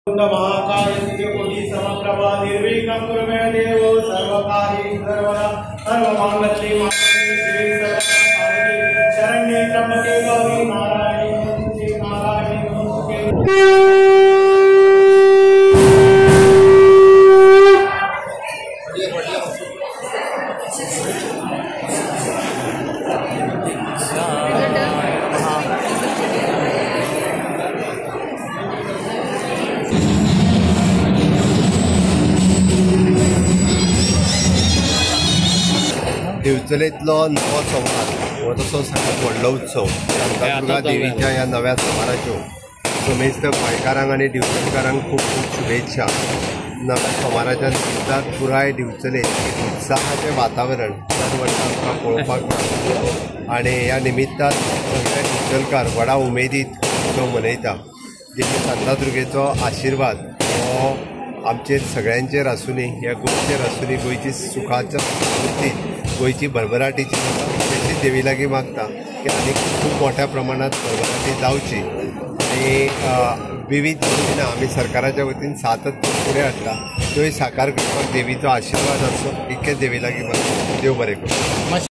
महाकाय कोटि समप्रभा निर्विघ्नं कुरु मे देवो सर्वकार्येषु सर्वदा सर्वमांगल्ये शिवे सर्वसाधिके शरण्ये त्र्यंबके गौरी नारायणी नमोस्तुते दिवचलेंतलो नवो संवाद हो तसो सगळ्यांत व्हडलो उत्सव शांतादुर्गा देवीच्या ह्या नव्या सोमाराच्यो समेस्त गोंयकारांक आनी दिवचलकारांक खूब खूब शुभेच्छा। नव्या सोमाराच्या निमतान पुराय दिवचलेंत एक उत्साहाचें वातावरण दर वर्सा आमकां पळोवपाक मेळटा आनी ह्या निमित्तान सगळे दिवचलकार व्हडा उमेदीत उत्सव मनयता। देवी शांतादुर्गेचो आशिर्वाद हो आमचेर सगळ्यांचेर आसूनी, ह्या गोंयचेर आसूनी, गोंयची सुखाच्या समृद्धीत गोंयची भरभराटीची तशीच देवी लागीं मागता की आनी खूब मोठ्या प्रमाणात भरभराटी जावची आनी विविध योजना आमी सरकाराच्या वतीन सातत्य फुडें हाडटा त्योय साकार करपाक देवीचो आशिर्वाद आसो इतकें देवी लागीं मागता। देव बरें करूं।